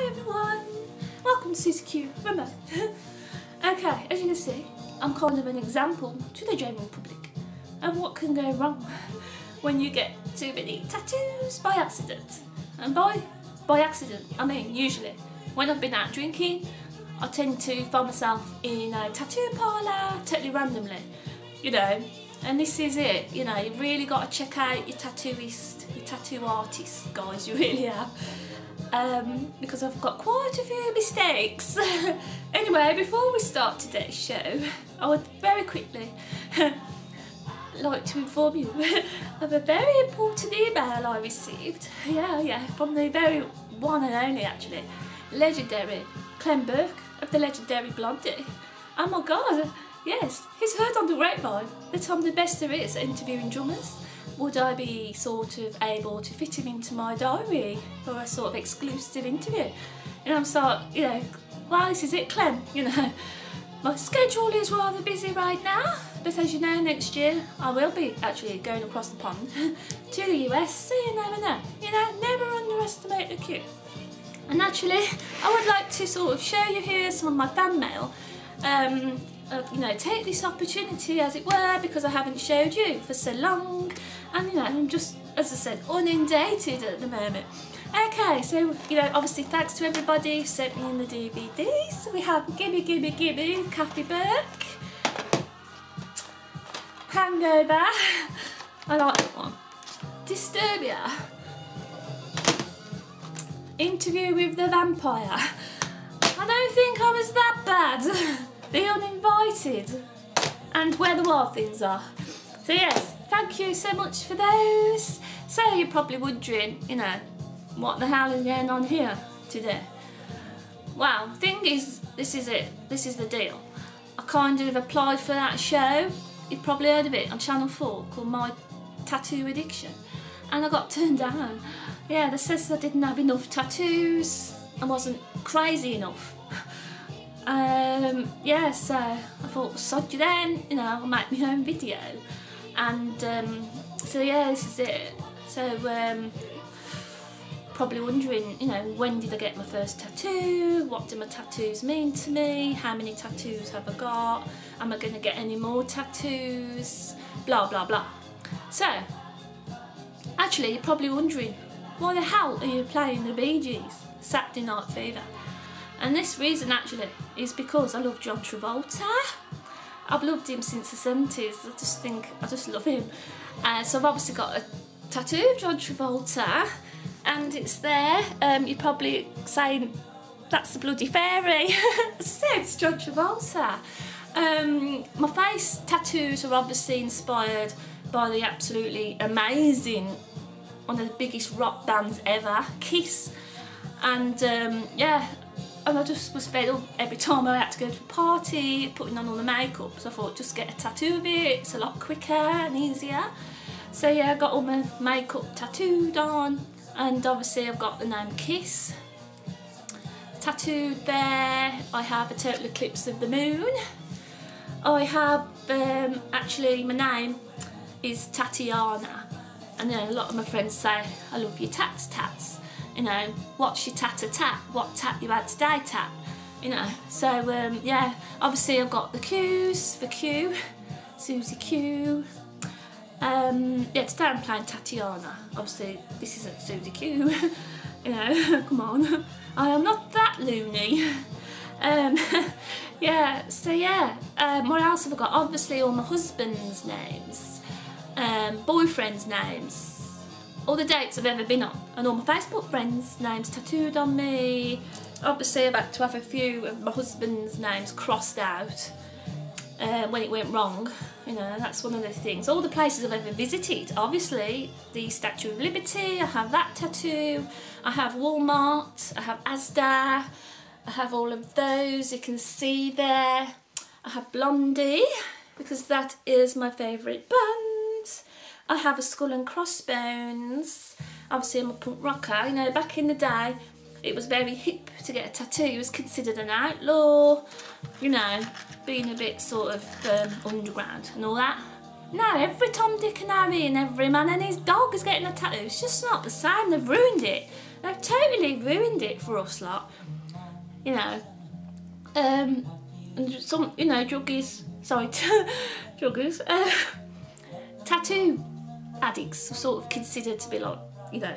Hi everyone, welcome to SEQUITUR, Ramone. Okay, as you can see, I'm kind of an example to the general public of what can go wrong when you get too many tattoos by accident. And by accident, I mean usually when I've been out drinking, I tend to find myself in a tattoo parlour totally randomly, you know, and this is it, you know, you've really got to check out your tattooist, your tattoo artist, guys, you really have. Because I've got quite a few mistakes. Anyway, before we start today's show, I would very quickly like to inform you of a very important email I received. Yeah, from the very one and only, actually, legendary Clem Burke of the legendary Blondie. Oh my god, yes, he's heard on the grapevine that I'm the best there is at interviewing drummers. Would I be sort of able to fit him into my diary for a sort of exclusive interview? And I'm sort of, you know, well, this is it, Clem, you know. My schedule is rather busy right now, but as you know, next year I will be actually going across the pond to the US, so you never know. You know, never underestimate the queue. And actually, I would like to sort of show you here some of my fan mail. You know, take this opportunity, as it were, because I haven't showed you for so long, and you know, I'm just, as I said, inundated at the moment. Okay, so you know, obviously thanks to everybody who sent me in the DVDs. We have Gimme Kathy Burke, Hangover, I like that one, Disturbia, Interview with the Vampire. I don't think I was that bad. The Uninvited, and Where the Wild Things Are. So yes, thank you so much for those. So you're probably wondering, you know, what the hell is going on here today? Well, the thing is, this is it, this is the deal. I kind of applied for that show, you've probably heard of it, on Channel 4, called My Tattoo Addiction, and I got turned down. Yeah, they said I didn't have enough tattoos, I wasn't crazy enough. Yeah, so I thought, sod you then, you know, I'll make my own video. And so yeah, this is it. So probably wondering, you know, when did I get my first tattoo? What do my tattoos mean to me? How many tattoos have I got? Am I going to get any more tattoos? Blah blah blah. So actually, you're probably wondering, why the hell are you playing the Bee Gees, Saturday Night Fever? And this reason actually is because I love John Travolta. I've loved him since the 70s. I just love him. So I've obviously got a tattoo of John Travolta, and it's there. You're probably saying, that's the bloody fairy. As I said, it's John Travolta. My face tattoos are obviously inspired by the absolutely amazing, one of the biggest rock bands ever, Kiss. And yeah, and I just was fed up every time I had to go to a party, putting on all the makeup, so I thought, just get a tattoo of it, it's a lot quicker and easier. So yeah, I got all my makeup tattooed on, and obviously I've got the name Kiss tattooed there. I have a total eclipse of the moon. I have, actually my name is Tatiana, and then a lot of my friends say, I love your tats. You know, what's your tat-a-tat? What tat you had today, tat? You know, so yeah, obviously I've got the Q's for Q, Susie Q. Yeah, today I'm playing Tatiana. Obviously, this isn't Susie Q. You know, come on, I am not that loony. Yeah, so yeah, what else have I got? Obviously all my husband's names, boyfriend's names, all the dates I've ever been on, and all my Facebook friends' names tattooed on me. Obviously I've had to have a few of my husband's names crossed out when it went wrong, you know, that's one of the things. All the places I've ever visited, obviously the Statue of Liberty, I have that tattoo, I have Walmart, I have Asda, I have all of those, you can see there. I have Blondie, because that is my favourite band. I have a Skull and Crossbones. Obviously I'm a punk rocker, you know, back in the day it was very hip to get a tattoo. It was considered an outlaw, you know, being a bit sort of underground and all that. Now every Tom, Dick and Harry and every man and his dog is getting a tattoo. It's just not the same, they've ruined it. They've totally ruined it for us lot, you know. And some, you know, druggies, sorry, druggers, tattoo addicts are sort of considered to be like, you know,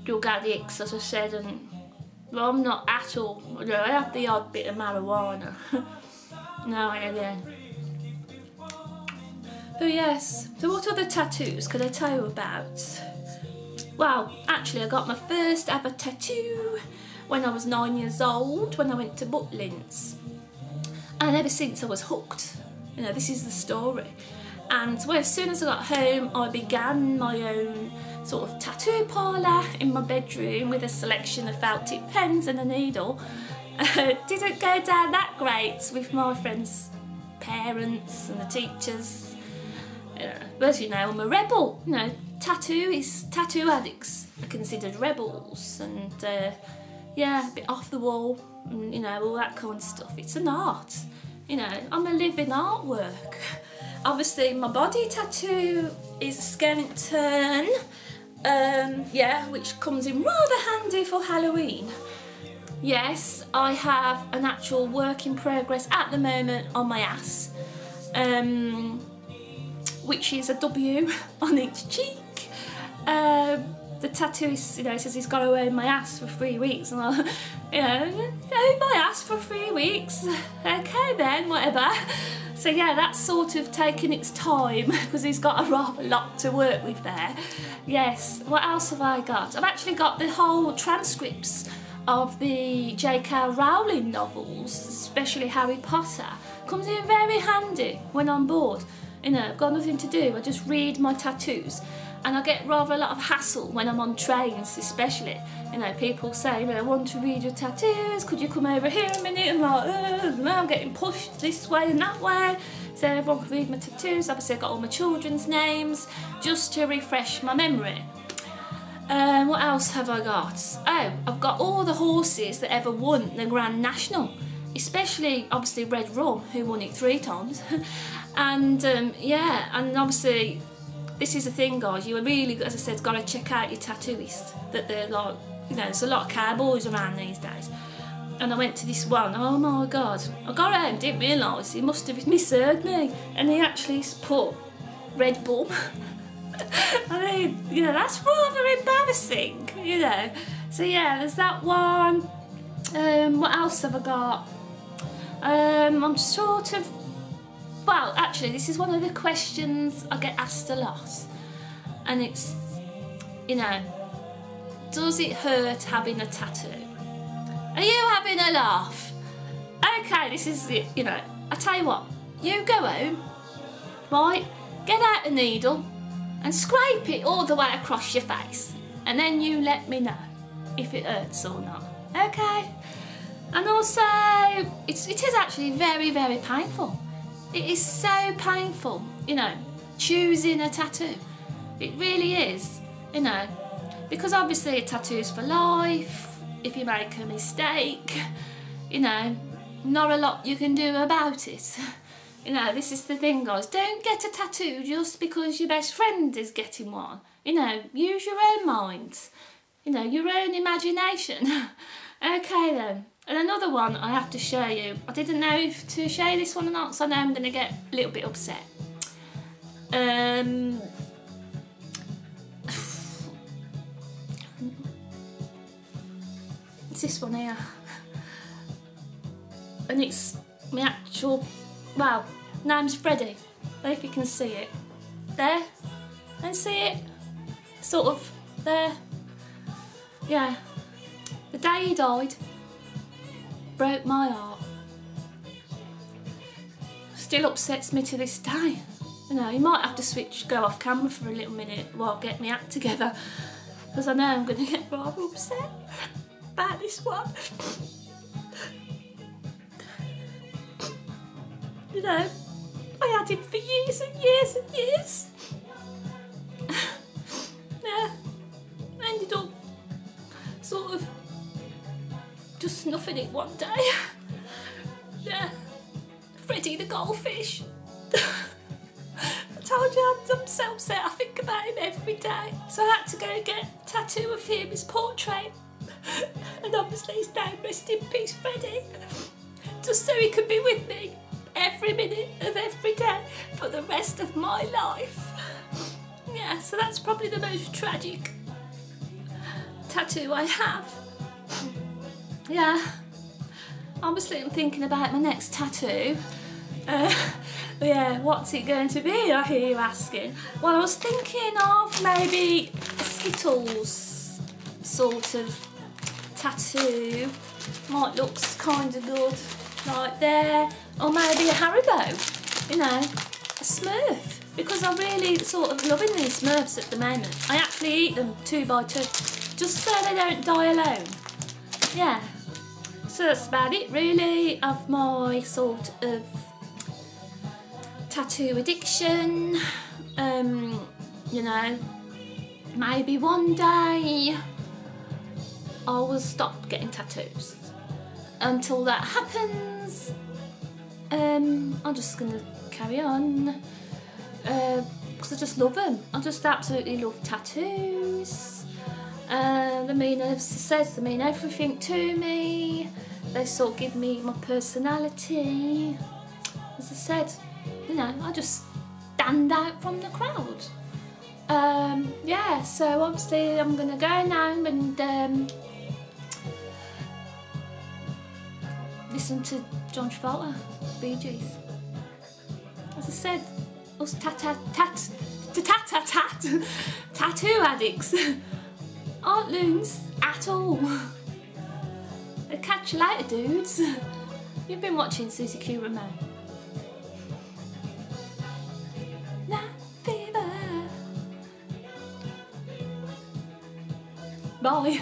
drug addicts, as I said, and well, I'm not at all. You know, I have the odd bit of marijuana now and again. Oh yes, so what other tattoos could I tell you about? Well, actually I got my first ever tattoo when I was 9 years old, when I went to Butlins. And ever since I was hooked. You know, this is the story. And well, as soon as I got home, I began my own sort of tattoo parlour in my bedroom with a selection of felt tip pens and a needle. Didn't go down that great with my friends' parents and the teachers. But as you know, I'm a rebel. You know, tattoo addicts are considered rebels, and yeah, a bit off the wall, and, you know, all that kind of stuff. It's an art. You know, I'm a living artwork. Obviously, my body tattoo is a skeleton, yeah, which comes in rather handy for Halloween. Yes, I have an actual work in progress at the moment on my ass, which is a W on each cheek. The tattooist, you know, says he's got to own my ass for 3 weeks, and I, you know, own my ass for 3 weeks. Okay then, whatever. So yeah, that's sort of taken its time because he's got a rather lot to work with there. Yes, what else have I got? I've actually got the whole transcripts of the J.K. Rowling novels, especially Harry Potter. Comes in very handy when I'm bored. You know, I've got nothing to do, I just read my tattoos. And I get rather a lot of hassle when I'm on trains, especially. You know, people say, you know, I want to read your tattoos, could you come over here a minute? I'm like, no, I'm getting pushed this way and that way. So everyone can read my tattoos. Obviously I've got all my children's names, just to refresh my memory. What else have I got? Oh, I've got all the horses that ever won the Grand National. Especially, obviously, Red Rum, who won it 3 times. And, yeah, and obviously, this is the thing, guys, you really, as I said, got to check out your tattooist. That they're like, you know, there's a lot of cowboys around these days. And I went to this one, oh my God. I got home, didn't realise, he must have misheard me. And he actually put Red Bull. I mean, you know, that's rather embarrassing, you know. So yeah, there's that one. What else have I got? I'm sort of, well, actually, this is one of the questions I get asked a lot. And it's, you know, does it hurt having a tattoo? Are you having a laugh? Okay, this is it, you know. I tell you what, you go home, right, get out a needle and scrape it all the way across your face. And then you let me know if it hurts or not, okay? And also, it is actually very, very painful. It is so painful, you know, choosing a tattoo. It really is, you know, because obviously a tattoo is for life. If you make a mistake, you know, not a lot you can do about it. You know, this is the thing, guys. Don't get a tattoo just because your best friend is getting one. You know, use your own mind. You know, your own imagination. Okay then. And another one I have to show you. I didn't know if to show you this one or not, so I know I'm going to get a little bit upset. It's this one here. And it's my actual, well, name's Freddy. I don't know if you can see it. There? Don't see it? Sort of there. Yeah. The day he died broke my heart. Still upsets me to this day. You know, you might have to go off camera for a little minute while I get my act together, because I know I'm going to get rather upset about this one. You know, I had him for years and years and years. Yeah, I ended up sort of just snuffing it one day. Yeah, Freddy the Goldfish. I told you I'm so upset, I think about him every day. So I had to go and get a tattoo of him, his portrait. And obviously his name, rest in peace, Freddy. Just so he could be with me every minute of every day for the rest of my life. Yeah, so that's probably the most tragic tattoo I have. Yeah, obviously I'm thinking about my next tattoo. Yeah, what's it going to be, I hear you asking? Well, I was thinking of maybe a Skittles sort of tattoo. Might look kind of good, like there. Or maybe a Haribo, you know, a Smurf. Because I'm really sort of loving these Smurfs at the moment. I actually eat them 2 by 2, just so they don't die alone. Yeah, so that's about it really of my sort of tattoo addiction. You know, maybe one day I will stop getting tattoos. Until that happens, I'm just gonna carry on. Because I just love them. I just absolutely love tattoos. They mean, as it says, they mean everything to me. They sort of give me my personality. As I said, you know, I just stand out from the crowd. Yeah, so obviously I'm gonna go now and listen to John Travolta, VOYAGE. As I said, us tattoo addicts aren't loons at all. I'll catch you later, dudes. You've been watching Susie Q Ramone. Night fever. Bye.